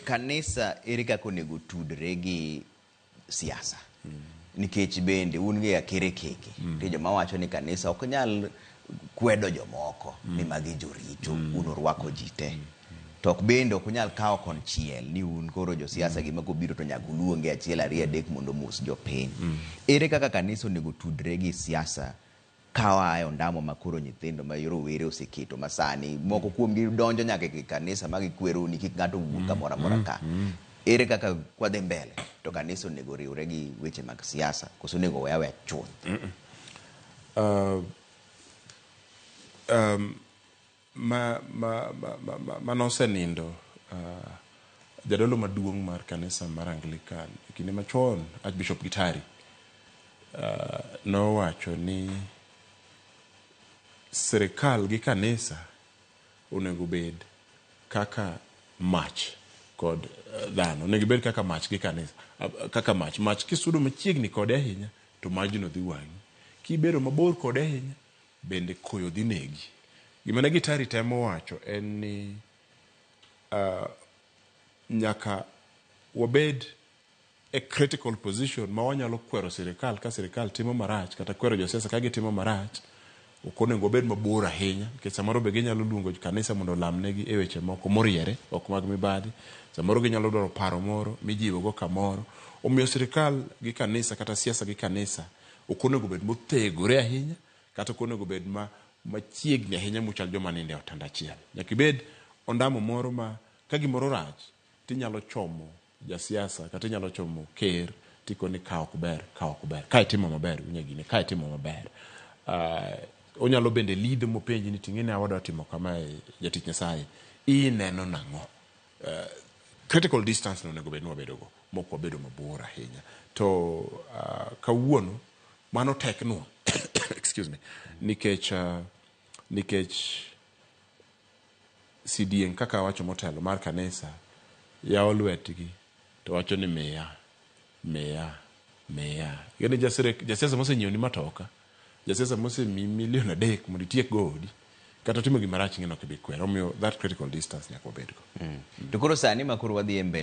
Kanisa ere kaka onego tudre gi siasa. Nikech bende un gi akere keke. Nitie joma wacho ni kanisa ok nyal kwedo jomoko ni magi joricho, un orwako ji te. To ok bende ok nyal kawo konchiel ni un koro josiasa gima kobiro to nyaka uluonge achiel ariyo adek mondo mos jopiny. Ere kaka kanisa onego tudre gi siasa kawa e ondamo makoro nyithindo ma rowere oseketo masani moko kuomgi donjo nyaka e kanisa ma gikwero ni kik ng'ato wuog kamoro amora ka. Ere kaka kwadhi mbele to kanisa onego riwre gi weche mag siasa koso onego we aweya chuth? Manosenindo jadolo maduong' mar kanisa mar Anglican kinde machon, Archbishop Gitari nowacho ni sirikal gi kanisa onego bed kaka mach kod dhano, onego bed kaka mach gi kanisa, kaka mach kisudo machiegni kode ahinya to majno dhi wang'i, kibedo mabor kode ahinya bende koyo dhi negi. Gima ne Gitari temo wacho en ni nyaka wabed a critical position ma wanyalo kwero sirikal ka sirikal timo marach, kata kwero josiasa ka gitimo marach. Ok onego bed mabor ahinya nikech samoro be ginyalo luongo kanisa mondo olamnegi e weche moko moriere, ok mag mibadhi. Samoro ginyalo dwaro paro moro mijiwogo kamoro. Omiyo sirikal gi kanisa kata siasa gi kanisa ok onego bed mothegore ahinya, kata ok onego bed machiegni ahinya muchal joma ninde e otanda achiel. Nyaka ibed ondamo moro ma ka gimoro rach tinyalo chomo jasiasa kata inyalo chomo ker tikoni ka ok ber, ka itimo maber unyagine, ka itimo maber. Onyalo bende lidho mopenji ni ting'e ne awadwa timo kama jatich Nyasaye ineno nang'o. Critical distance no onego bed ni wabedogo, mok wabedo mabor ahinya. To kawuono mano tekno excuse me, nikech CDN kaka wacho motelo mar kanisa yawo lwetgi to wacho ni meya. Gini jasiasa mosenyiewo ni matoka, jasiasa mosemi milion 3 mondo itiek godi, kata timo gima rach ng'eno kibi kwero. Omiyo that critical distance nyaka wabedgo. To koro sani makoro wadhi e mbele